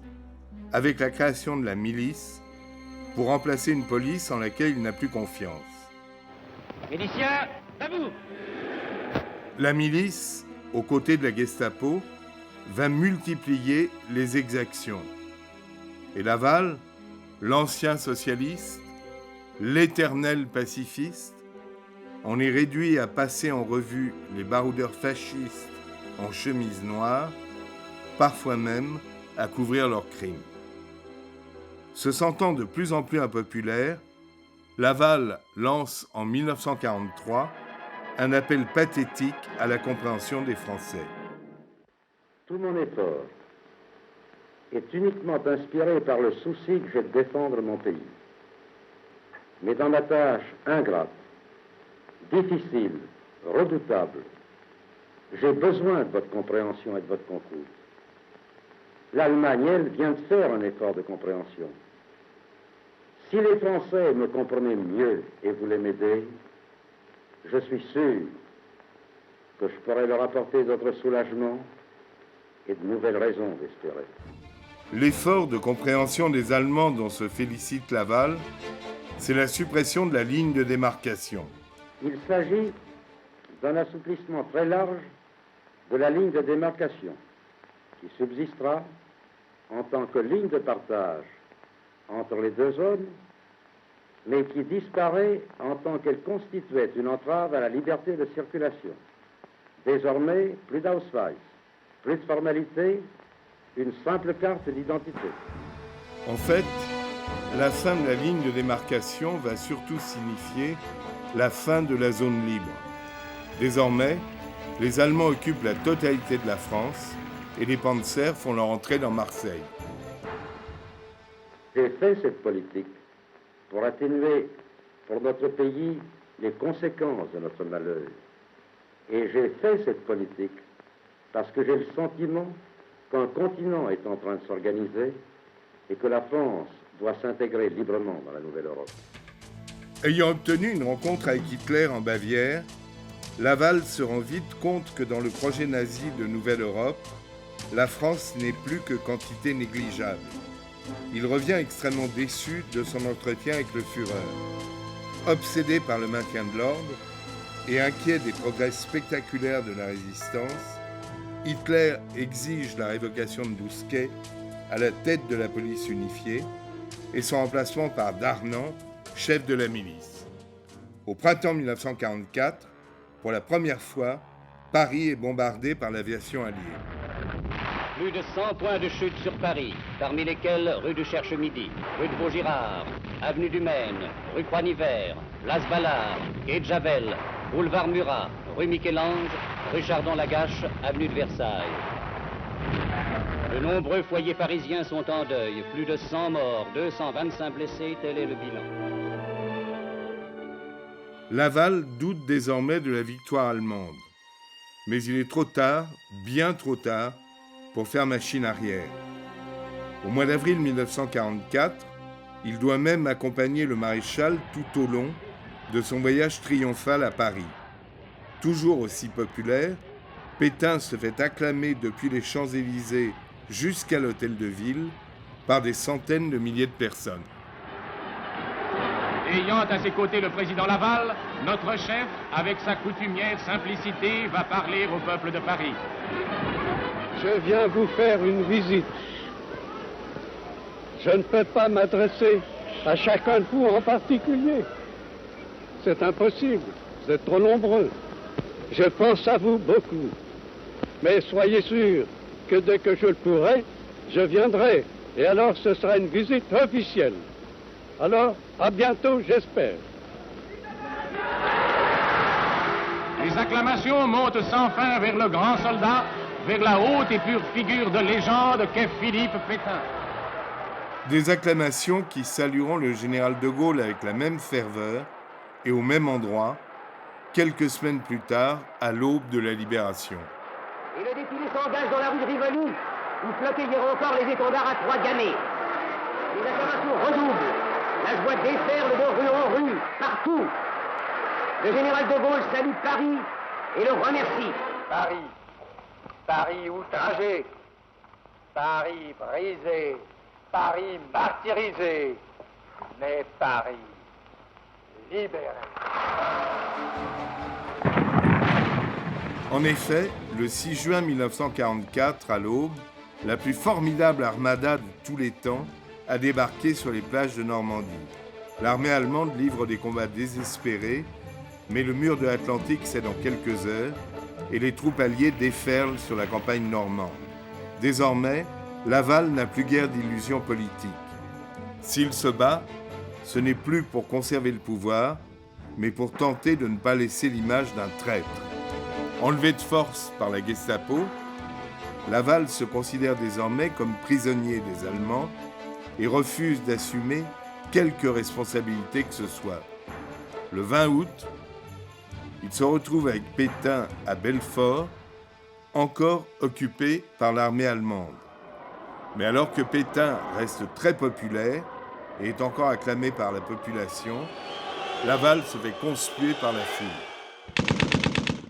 avec la création de la milice pour remplacer une police en laquelle il n'a plus confiance. Miliciens, à vous! La milice, aux côtés de la Gestapo, va multiplier les exactions. Et Laval, l'ancien socialiste, l'éternel pacifiste, on est réduit à passer en revue les baroudeurs fascistes en chemise noire, parfois même à couvrir leurs crimes. Se sentant de plus en plus impopulaire, Laval lance en 1943 un appel pathétique à la compréhension des Français. Tout mon effort est uniquement inspiré par le souci que j'ai de défendre mon pays. Mais dans ma tâche ingrate, difficile, redoutable, j'ai besoin de votre compréhension et de votre concours. L'Allemagne, elle, vient de faire un effort de compréhension. Si les Français me comprenaient mieux et voulaient m'aider, je suis sûr que je pourrais leur apporter d'autres soulagements et de nouvelles raisons d'espérer. L'effort de compréhension des Allemands dont se félicite Laval, c'est la suppression de la ligne de démarcation. Il s'agit d'un assouplissement très large de la ligne de démarcation qui subsistera en tant que ligne de partage entre les deux zones, mais qui disparaît en tant qu'elle constituait une entrave à la liberté de circulation. Désormais, plus d'Ausweis, plus de formalités, une simple carte d'identité. En fait, la fin de la ligne de démarcation va surtout signifier la fin de la zone libre. Désormais, les Allemands occupent la totalité de la France et les Panzers font leur entrée dans Marseille. J'ai fait cette politique pour atténuer pour notre pays les conséquences de notre malheur. Et j'ai fait cette politique parce que j'ai le sentiment qu'un continent est en train de s'organiser et que la France doit s'intégrer librement dans la nouvelle Europe. Ayant obtenu une rencontre avec Hitler en Bavière, Laval se rend vite compte que dans le projet nazi de Nouvelle Europe, la France n'est plus que quantité négligeable. Il revient extrêmement déçu de son entretien avec le Führer. Obsédé par le maintien de l'ordre et inquiet des progrès spectaculaires de la résistance, Hitler exige la révocation de Bousquet à la tête de la police unifiée et son remplacement par Darnand, chef de la milice. Au printemps 1944, pour la première fois, Paris est bombardé par l'aviation alliée. Plus de 100 points de chute sur Paris, parmi lesquels rue du Cherche-Midi, rue de Vaugirard, avenue du Maine, rue Croix-Nivert, place Ballard, quai de Javel, boulevard Murat, rue Michel-Ange, rue Chardon-Lagache, avenue de Versailles. De nombreux foyers parisiens sont en deuil, plus de 100 morts, 225 blessés, tel est le bilan. Laval doute désormais de la victoire allemande. Mais il est trop tard, bien trop tard, pour faire machine arrière. Au mois d'avril 1944, il doit même accompagner le maréchal tout au long de son voyage triomphal à Paris. Toujours aussi populaire, Pétain se fait acclamer depuis les Champs-Élysées jusqu'à l'hôtel de ville par des centaines de milliers de personnes. Ayant à ses côtés le président Laval, notre chef, avec sa coutumière simplicité, va parler au peuple de Paris. Je viens vous faire une visite. Je ne peux pas m'adresser à chacun de vous en particulier. C'est impossible, vous êtes trop nombreux. Je pense à vous beaucoup. Mais soyez sûrs que dès que je le pourrai, je viendrai. Et alors ce sera une visite officielle. Alors, à bientôt, j'espère. Les acclamations montent sans fin vers le grand soldat, vers la haute et pure figure de légende qu'est Philippe Pétain. Des acclamations qui salueront le général de Gaulle avec la même ferveur et au même endroit, quelques semaines plus tard, à l'aube de la Libération. Et le défilé s'engage dans la rue de Rivoli, où flottent hier encore les étendards à trois gamets. Les acclamations redoublent. La joie déferle de rue en rue, partout. Le général de Gaulle salue Paris et le remercie. Paris, Paris outragé, Paris brisé, Paris martyrisé, mais Paris libéré. En effet, le 6 juin 1944, à l'aube, la plus formidable armada de tous les temps a débarqué sur les plages de Normandie. L'armée allemande livre des combats désespérés, mais le mur de l'Atlantique cède en quelques heures et les troupes alliées déferlent sur la campagne normande. Désormais, Laval n'a plus guère d'illusions politiques. S'il se bat, ce n'est plus pour conserver le pouvoir, mais pour tenter de ne pas laisser l'image d'un traître. Enlevé de force par la Gestapo, Laval se considère désormais comme prisonnier des Allemands et refuse d'assumer quelque responsabilité que ce soit. Le 20 août, il se retrouve avec Pétain à Belfort, encore occupé par l'armée allemande. Mais alors que Pétain reste très populaire et est encore acclamé par la population, Laval se fait conspuer par la foule.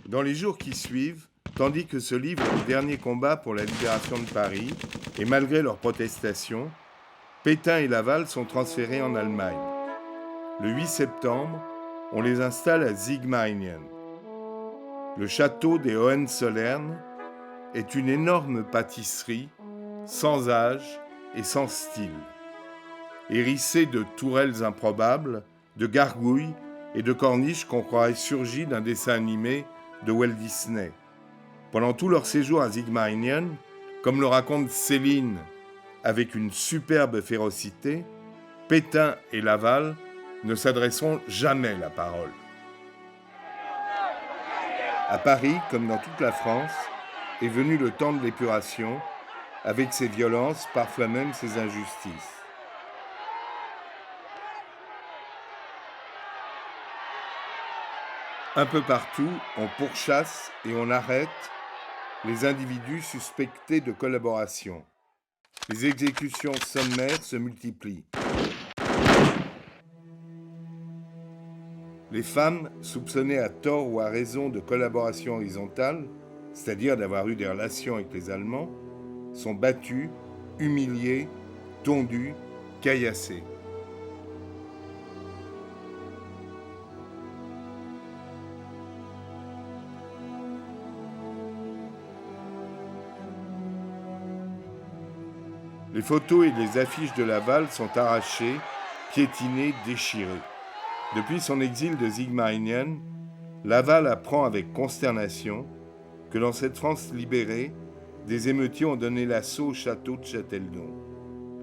Dans les jours qui suivent, tandis que se livre le dernier combat pour la libération de Paris, et malgré leurs protestations, Pétain et Laval sont transférés en Allemagne. Le 8 septembre, on les installe à Sigmaringen. Le château des Hohenzollern est une énorme pâtisserie, sans âge et sans style. Hérissée de tourelles improbables, de gargouilles et de corniches qu'on croirait surgies d'un dessin animé de Walt Disney. Pendant tout leur séjour à Sigmaringen, comme le raconte Céline avec une superbe férocité, Pétain et Laval ne s'adresseront jamais la parole. À Paris, comme dans toute la France, est venu le temps de l'épuration, avec ses violences, parfois même ses injustices. Un peu partout, on pourchasse et on arrête les individus suspectés de collaboration. Les exécutions sommaires se multiplient. Les femmes, soupçonnées à tort ou à raison de collaboration horizontale, c'est-à-dire d'avoir eu des relations avec les Allemands, sont battues, humiliées, tondues, caillassées. Les photos et les affiches de Laval sont arrachées, piétinées, déchirées. Depuis son exil de Sigmaringen, Laval apprend avec consternation que dans cette France libérée, des émeutiers ont donné l'assaut au château de Châteldon.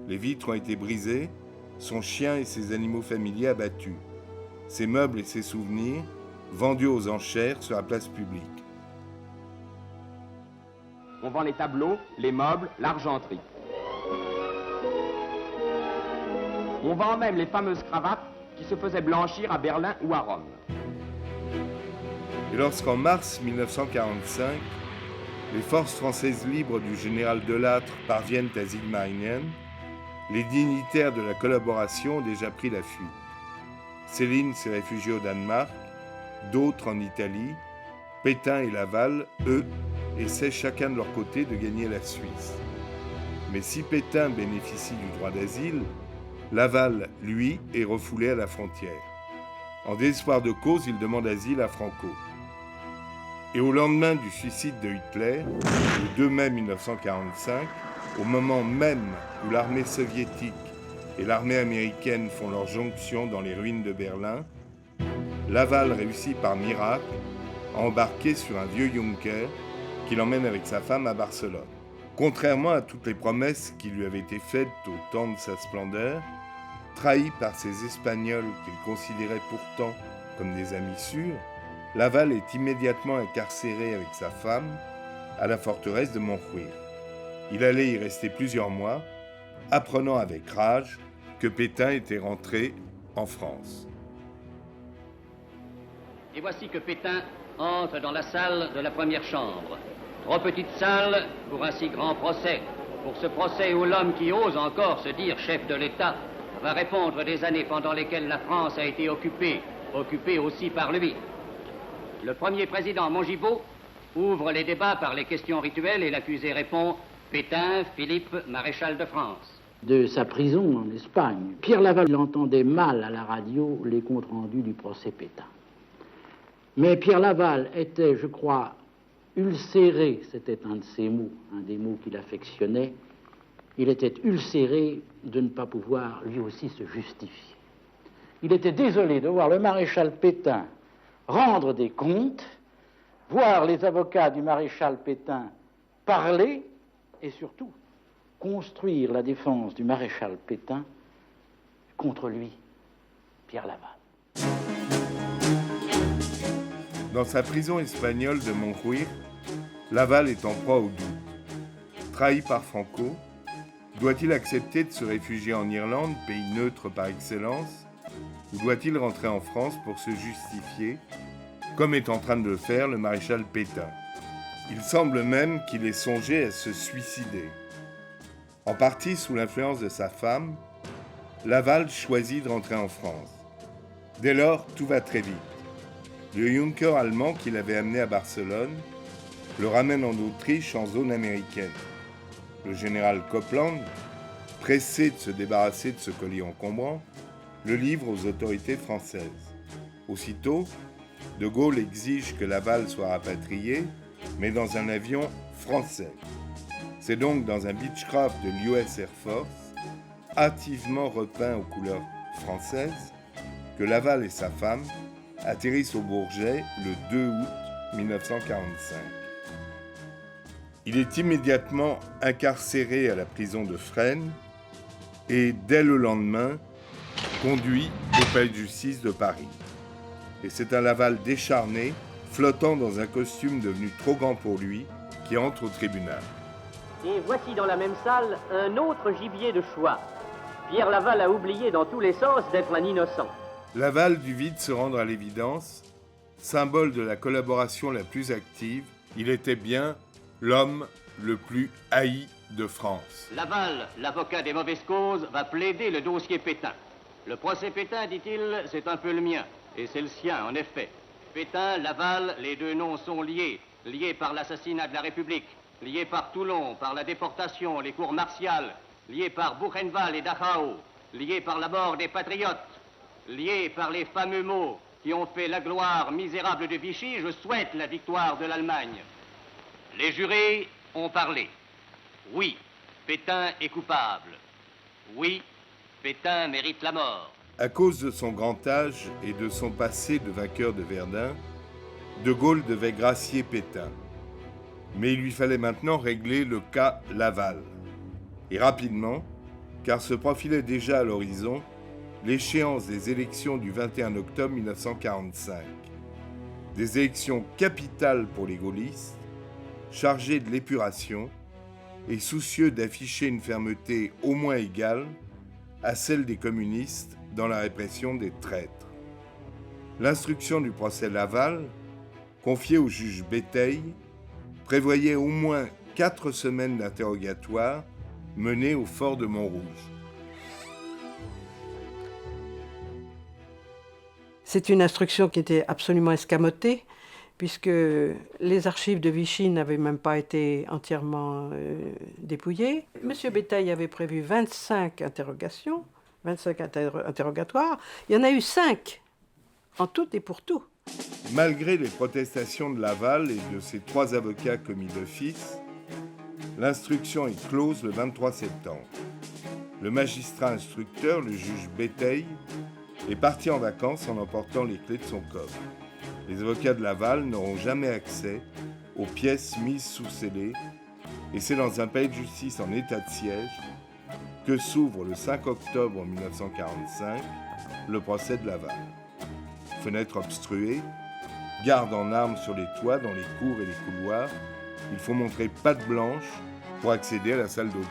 Les vitres ont été brisées, son chien et ses animaux familiers abattus, ses meubles et ses souvenirs vendus aux enchères sur la place publique. On vend les tableaux, les meubles, l'argenterie. On vend même les fameuses cravates qui se faisaient blanchir à Berlin ou à Rome. Et lorsqu'en mars 1945, les forces françaises libres du général Delattre parviennent à Sigmaringen, les dignitaires de la collaboration ont déjà pris la fuite. Céline s'est réfugiée au Danemark, d'autres en Italie. Pétain et Laval, eux, essaient chacun de leur côté de gagner la Suisse. Mais si Pétain bénéficie du droit d'asile, Laval, lui, est refoulé à la frontière. En désespoir de cause, il demande asile à Franco. Et au lendemain du suicide de Hitler, le 2 mai 1945, au moment même où l'armée soviétique et l'armée américaine font leur jonction dans les ruines de Berlin, Laval réussit par miracle à embarquer sur un vieux Junker qui l'emmène avec sa femme à Barcelone. Contrairement à toutes les promesses qui lui avaient été faites au temps de sa splendeur, trahi par ces Espagnols qu'il considérait pourtant comme des amis sûrs, Laval est immédiatement incarcéré avec sa femme à la forteresse de Montrouir. Il allait y rester plusieurs mois, apprenant avec rage que Pétain était rentré en France. Et voici que Pétain entre dans la salle de la première chambre. Trop petite salle pour un si grand procès. Pour ce procès où l'homme qui ose encore se dire chef de l'État va répondre des années pendant lesquelles la France a été occupée aussi par lui. Le premier président Mongibaud ouvre les débats par les questions rituelles et l'accusé répond « Pétain, Philippe, maréchal de France ». De sa prison en Espagne, Pierre Laval entendait mal à la radio les comptes rendus du procès Pétain. Mais Pierre Laval était, je crois, ulcéré, c'était un de ses mots, un des mots qu'il affectionnait, il était ulcéré de ne pas pouvoir lui aussi se justifier. Il était désolé de voir le maréchal Pétain rendre des comptes, voir les avocats du maréchal Pétain parler et surtout construire la défense du maréchal Pétain contre lui, Pierre Laval. Dans sa prison espagnole de Montrouir, Laval est en proie au doute. Trahi par Franco, doit-il accepter de se réfugier en Irlande, pays neutre par excellence, ou doit-il rentrer en France pour se justifier, comme est en train de le faire le maréchal Pétain? Il semble même qu'il ait songé à se suicider. En partie sous l'influence de sa femme, Laval choisit de rentrer en France. Dès lors, tout va très vite. Le Junker allemand qui l'avait amené à Barcelone le ramène en Autriche en zone américaine. Le général Copland, pressé de se débarrasser de ce colis encombrant, le livre aux autorités françaises. Aussitôt, De Gaulle exige que Laval soit rapatrié, mais dans un avion français. C'est donc dans un Beechcraft de l'US Air Force, hâtivement repeint aux couleurs françaises, que Laval et sa femme atterrissent au Bourget le 2 août 1945. Il est immédiatement incarcéré à la prison de Fresnes et, dès le lendemain, conduit au palais de justice de Paris. Et c'est un Laval décharné, flottant dans un costume devenu trop grand pour lui, qui entre au tribunal. Et voici dans la même salle un autre gibier de choix. Pierre Laval a oublié dans tous les sens d'être un innocent. Laval dut vite se rendre à l'évidence, symbole de la collaboration la plus active, il était bien l'homme le plus haï de France. Laval, l'avocat des mauvaises causes, va plaider le dossier Pétain. Le procès Pétain, dit-il, c'est un peu le mien. Et c'est le sien, en effet. Pétain, Laval, les deux noms sont liés. Liés par l'assassinat de la République. Liés par Toulon, par la déportation, les cours martiales. Liés par Buchenwald et Dachau. Liés par la mort des patriotes. Liés par les fameux mots qui ont fait la gloire misérable de Vichy. Je souhaite la victoire de l'Allemagne. Les jurés ont parlé. Oui, Pétain est coupable. Oui, Pétain mérite la mort. À cause de son grand âge et de son passé de vainqueur de Verdun, De Gaulle devait gracier Pétain. Mais il lui fallait maintenant régler le cas Laval. Et rapidement, car se profilait déjà à l'horizon l'échéance des élections du 21 octobre 1945. Des élections capitales pour les gaullistes, chargés de l'épuration et soucieux d'afficher une fermeté au moins égale à celle des communistes dans la répression des traîtres. L'instruction du procès Laval, confiée au juge Béteille, prévoyait au moins 4 semaines d'interrogatoire menées au fort de Montrouge. C'est une instruction qui était absolument escamotée, puisque les archives de Vichy n'avaient même pas été entièrement dépouillées. Monsieur Béteille avait prévu 25 interrogations, 25 interrogatoires. Il y en a eu 5, en tout et pour tout. Malgré les protestations de Laval et de ses 3 avocats commis d'office, l'instruction est close le 23 septembre. Le magistrat instructeur, le juge Béteille, est parti en vacances en emportant les clés de son coffre. Les avocats de Laval n'auront jamais accès aux pièces mises sous scellé, et c'est dans un palais de justice en état de siège que s'ouvre le 5 octobre 1945 le procès de Laval. Fenêtre obstruée, garde en armes sur les toits, dans les cours et les couloirs. Il faut montrer patte blanche pour accéder à la salle d'audience.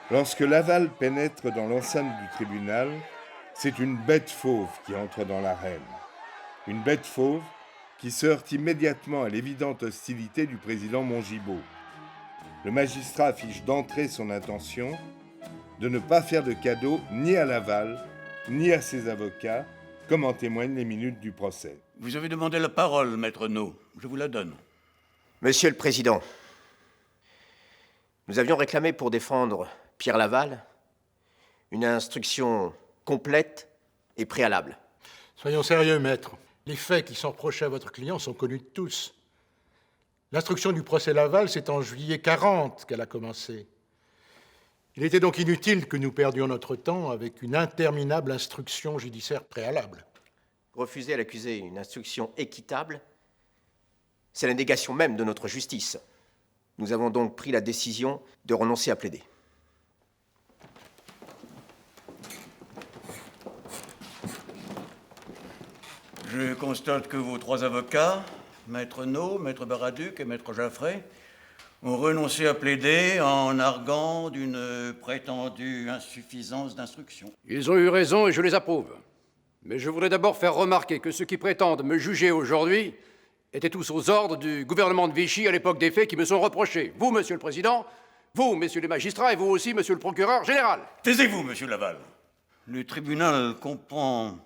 Lorsque Laval pénètre dans l'enceinte du tribunal, c'est une bête fauve qui entre dans l'arène. Une bête fauve qui se heurte immédiatement à l'évidente hostilité du président Mongibaud. Le magistrat affiche d'entrée son intention de ne pas faire de cadeau ni à Laval, ni à ses avocats, comme en témoignent les minutes du procès. Vous avez demandé la parole, maître No. Je vous la donne. Monsieur le Président, nous avions réclamé pour défendre Pierre Laval une instruction complète et préalable. Soyons sérieux, maître. Les faits qui sont reprochés à votre client sont connus de tous. L'instruction du procès Laval, c'est en juillet 40 qu'elle a commencé. Il était donc inutile que nous perdions notre temps avec une interminable instruction judiciaire préalable. Refuser à l'accusé une instruction équitable, c'est la négation même de notre justice. Nous avons donc pris la décision de renoncer à plaider. Je constate que vos trois avocats, maître No, maître Baraduc et maître Jaffray, ont renoncé à plaider en arguant d'une prétendue insuffisance d'instruction. Ils ont eu raison et je les approuve. Mais je voudrais d'abord faire remarquer que ceux qui prétendent me juger aujourd'hui étaient tous aux ordres du gouvernement de Vichy à l'époque des faits qui me sont reprochés. Vous, monsieur le Président, vous, messieurs les magistrats, et vous aussi, monsieur le procureur général. Taisez-vous, monsieur Laval. Le tribunal comprend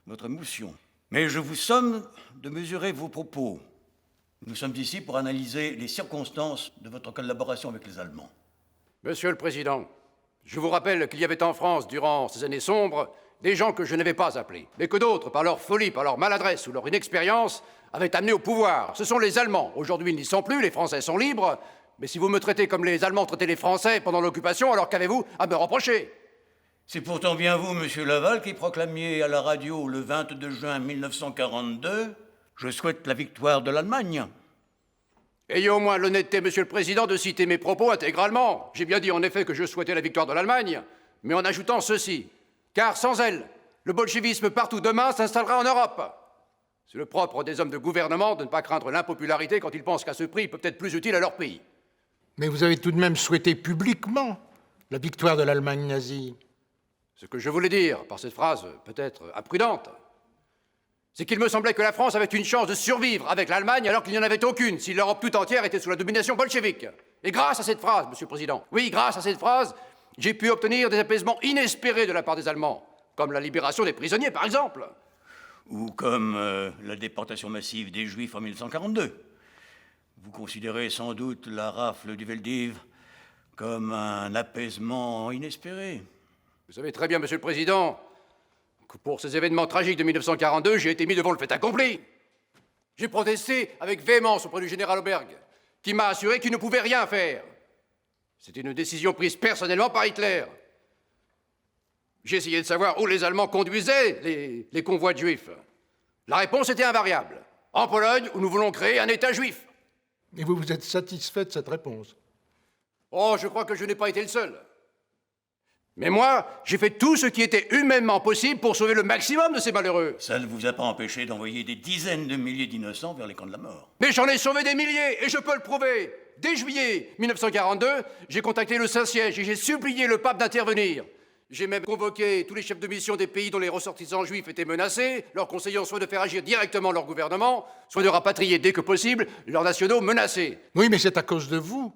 votre motion. Mais je vous somme de mesurer vos propos. Nous sommes ici pour analyser les circonstances de votre collaboration avec les Allemands. Monsieur le Président, je vous rappelle qu'il y avait en France, durant ces années sombres, des gens que je n'avais pas appelés, mais que d'autres, par leur folie, par leur maladresse ou leur inexpérience, avaient amenés au pouvoir. Ce sont les Allemands. Aujourd'hui, ils n'y sont plus, les Français sont libres. Mais si vous me traitez comme les Allemands traitaient les Français pendant l'occupation, alors qu'avez-vous à me reprocher ? C'est pourtant bien vous, monsieur Laval, qui proclamiez à la radio le 22 juin 1942 « Je souhaite la victoire de l'Allemagne ». Ayez au moins l'honnêteté, monsieur le Président, de citer mes propos intégralement. J'ai bien dit en effet que je souhaitais la victoire de l'Allemagne, mais en ajoutant ceci. Car sans elle, le bolchevisme partout demain s'installera en Europe. C'est le propre des hommes de gouvernement de ne pas craindre l'impopularité quand ils pensent qu'à ce prix, il peut être plus utile à leur pays. Mais vous avez tout de même souhaité publiquement la victoire de l'Allemagne nazie. Ce que je voulais dire, par cette phrase peut-être imprudente, c'est qu'il me semblait que la France avait une chance de survivre avec l'Allemagne alors qu'il n'y en avait aucune si l'Europe tout entière était sous la domination bolchevique. Et grâce à cette phrase, monsieur le Président, oui, grâce à cette phrase, j'ai pu obtenir des apaisements inespérés de la part des Allemands, comme la libération des prisonniers, par exemple. Ou comme la déportation massive des Juifs en 1942. Vous considérez sans doute la rafle du Veldiv comme un apaisement inespéré. Vous savez très bien, monsieur le Président, que pour ces événements tragiques de 1942, j'ai été mis devant le fait accompli. J'ai protesté avec véhémence auprès du général Auberg, qui m'a assuré qu'il ne pouvait rien faire. C'était une décision prise personnellement par Hitler. J'ai essayé de savoir où les Allemands conduisaient les convois de Juifs. La réponse était invariable. En Pologne, où nous voulons créer un État juif. Et vous vous êtes satisfait de cette réponse? Oh, je crois que je n'ai pas été le seul. Mais moi, j'ai fait tout ce qui était humainement possible pour sauver le maximum de ces malheureux. Ça ne vous a pas empêché d'envoyer des dizaines de milliers d'innocents vers les camps de la mort. Mais j'en ai sauvé des milliers, et je peux le prouver. Dès juillet 1942, j'ai contacté le Saint-Siège et j'ai supplié le pape d'intervenir. J'ai même convoqué tous les chefs de mission des pays dont les ressortissants juifs étaient menacés, leur conseillant soit de faire agir directement leur gouvernement, soit de rapatrier dès que possible leurs nationaux menacés. Oui, mais c'est à cause de vous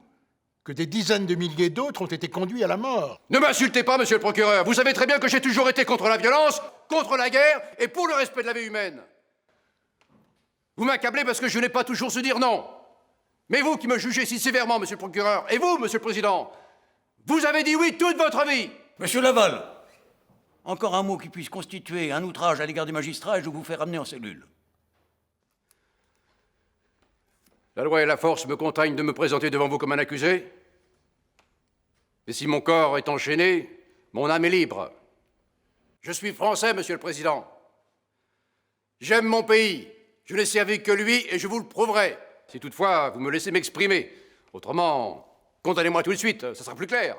que des dizaines de milliers d'autres ont été conduits à la mort. Ne m'insultez pas, monsieur le procureur. Vous savez très bien que j'ai toujours été contre la violence, contre la guerre et pour le respect de la vie humaine. Vous m'accablez parce que je n'ai pas toujours su dire non. Mais vous qui me jugez si sévèrement, monsieur le procureur, et vous, monsieur le président, vous avez dit oui toute votre vie. Monsieur Laval, encore un mot qui puisse constituer un outrage à l'égard des magistrats et je vous fais ramener en cellule. La loi et la force me contraignent de me présenter devant vous comme un accusé. Et si mon corps est enchaîné, mon âme est libre. Je suis français, monsieur le président. J'aime mon pays. Je n'ai servi que lui et je vous le prouverai. Si toutefois vous me laissez m'exprimer. Autrement, condamnez-moi tout de suite, ça sera plus clair.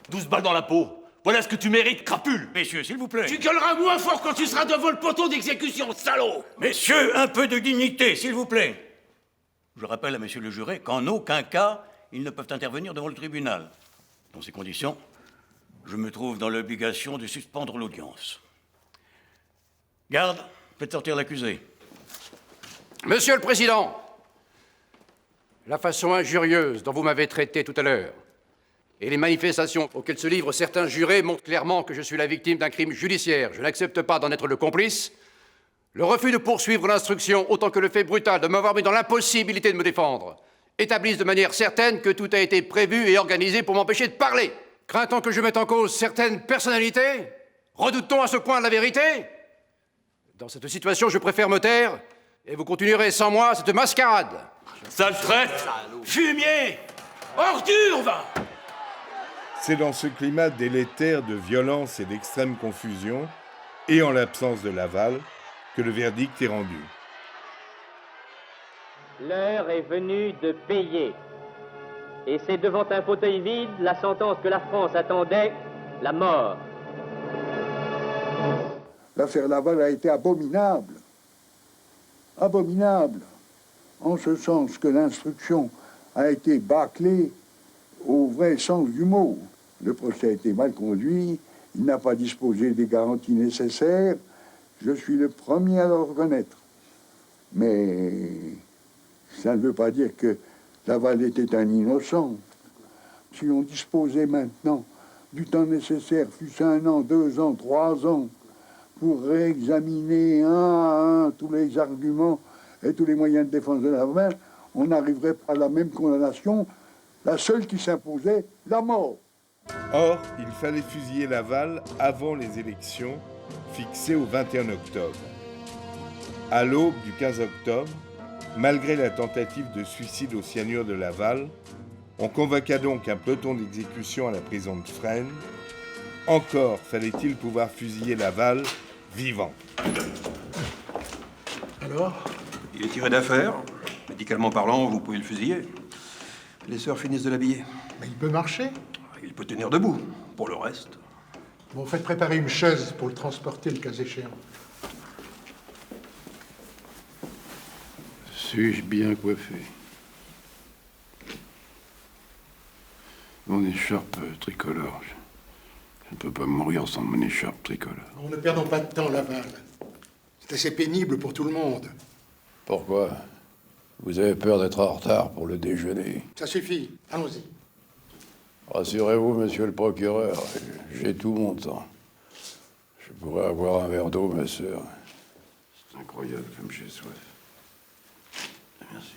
12 balles dans la peau. Voilà ce que tu mérites, crapule. Messieurs, s'il vous plaît. Tu gueuleras moins fort quand tu seras devant le poteau d'exécution, salaud. Messieurs, un peu de dignité, s'il vous plaît. Je rappelle à messieurs le juré qu'en aucun cas, ils ne peuvent intervenir devant le tribunal. Dans ces conditions, je me trouve dans l'obligation de suspendre l'audience. Garde, faites sortir l'accusé. Monsieur le Président, la façon injurieuse dont vous m'avez traité tout à l'heure et les manifestations auxquelles se livrent certains jurés montrent clairement que je suis la victime d'un crime judiciaire. Je n'accepte pas d'en être le complice. Le refus de poursuivre l'instruction, autant que le fait brutal de m'avoir mis dans l'impossibilité de me défendre, établissent de manière certaine que tout a été prévu et organisé pour m'empêcher de parler. Craint-on que je mette en cause certaines personnalités? Redoute-t-on à ce point la vérité? Dans cette situation, je préfère me taire, et vous continuerez sans moi cette mascarade. Sale traite, fumier, ordure, va. C'est dans ce climat délétère de violence et d'extrême confusion, et en l'absence de Laval, que le verdict est rendu. L'heure est venue de payer. Et c'est devant un fauteuil vide la sentence que la France attendait, la mort. L'affaire Laval a été abominable. Abominable. En ce sens que l'instruction a été bâclée au vrai sens du mot. Le procès a été mal conduit, il n'a pas disposé des garanties nécessaires. Je suis le premier à le reconnaître. Mais ça ne veut pas dire que Laval était un innocent. Si on disposait maintenant du temps nécessaire, fût-ce 1 an, 2 ans, 3 ans, pour réexaminer un à un tous les arguments et tous les moyens de défense de Laval, on n'arriverait pas à la même condamnation, la seule qui s'imposait, la mort. Or, il fallait fusiller Laval avant les élections fixées au 21 octobre. À l'aube du 15 octobre, malgré la tentative de suicide au cyanure de Laval, on convoqua donc un peloton d'exécution à la prison de Fresnes. Encore fallait-il pouvoir fusiller Laval vivant. Alors? Il est tiré d'affaire. Médicalement parlant, vous pouvez le fusiller. Les sœurs finissent de l'habiller. Mais il peut marcher. Il peut tenir debout. Pour le reste... Bon, faites préparer une chaise pour le transporter le cas échéant. Suis-je bien coiffé? Mon écharpe tricolore. Je ne peux pas mourir sans mon écharpe tricolore. On ne perdons pas de temps, Laval. C'est assez pénible pour tout le monde. Pourquoi? Vous avez peur d'être en retard pour le déjeuner? Ça suffit. Allons-y. Rassurez-vous, monsieur le procureur, j'ai tout mon temps. Je pourrais avoir un verre d'eau, ma sœur. C'est incroyable comme j'ai soif. Merci.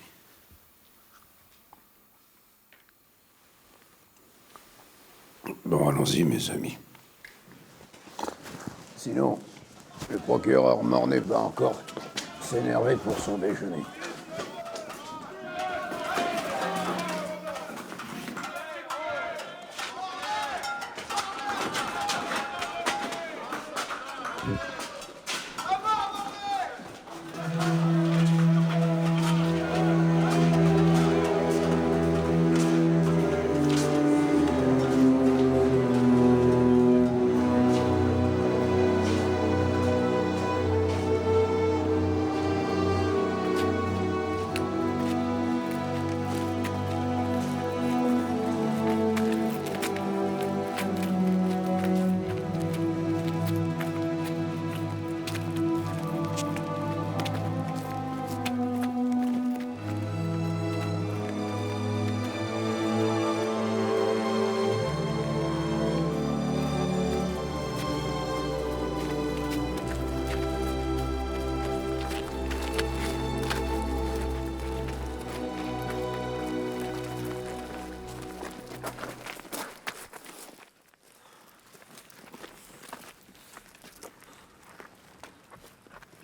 Bon, allons-y, mes amis. Sinon, le procureur Mornay va encore s'énerver pour son déjeuner.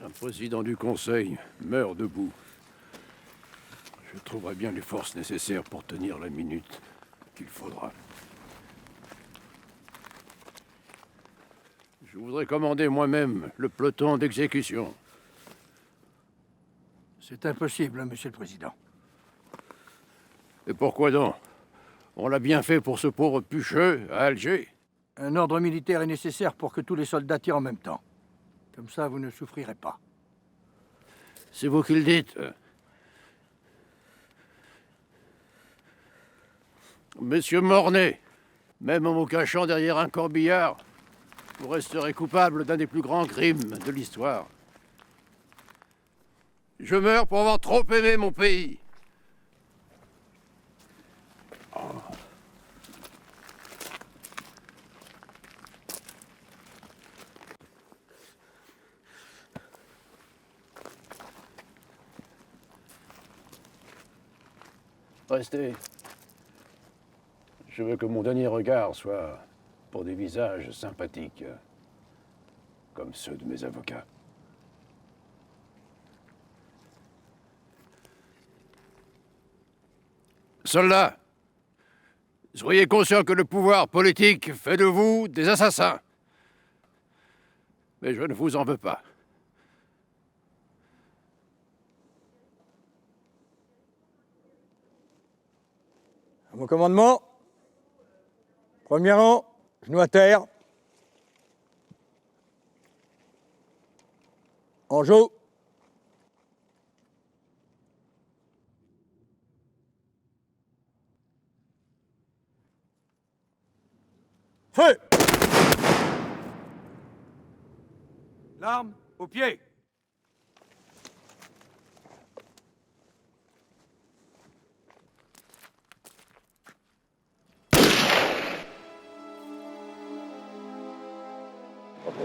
Le président du Conseil meurt debout. Je trouverai bien les forces nécessaires pour tenir la minute qu'il faudra. Je voudrais commander moi-même le peloton d'exécution. C'est impossible, monsieur le président. Et pourquoi donc? On l'a bien fait pour ce pauvre Pucheux à Alger. Un ordre militaire est nécessaire pour que tous les soldats tirent en même temps. Comme ça, vous ne souffrirez pas. C'est vous qui le dites. Monsieur Mornay, même en vous cachant derrière un corbillard, vous resterez coupable d'un des plus grands crimes de l'histoire. Je meurs pour avoir trop aimé mon pays. Restez. Je veux que mon dernier regard soit pour des visages sympathiques, comme ceux de mes avocats. Soldats, soyez conscients que le pouvoir politique fait de vous des assassins. Mais je ne vous en veux pas. À mon commandement, premier rang, genou à terre. En joue. Feu! L'arme au pied.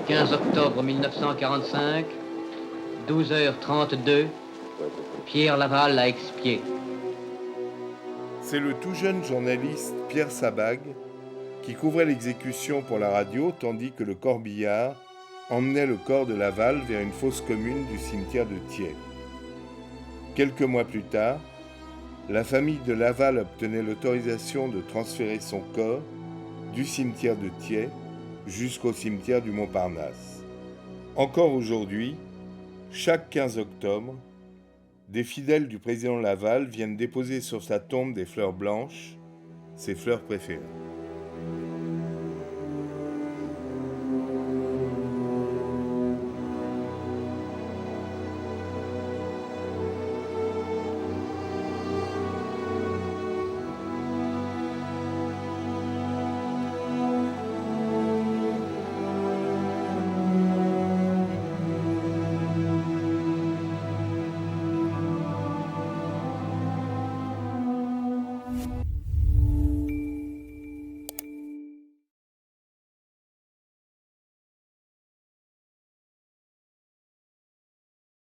« 15 octobre 1945, 12h32, Pierre Laval a expié. » C'est le tout jeune journaliste Pierre Sabag qui couvrait l'exécution pour la radio tandis que le corbillard emmenait le corps de Laval vers une fosse commune du cimetière de Thiais. Quelques mois plus tard, la famille de Laval obtenait l'autorisation de transférer son corps du cimetière de Thiais jusqu'au cimetière du Montparnasse. Encore aujourd'hui, chaque 15 octobre, des fidèles du président Laval viennent déposer sur sa tombe des fleurs blanches, ses fleurs préférées.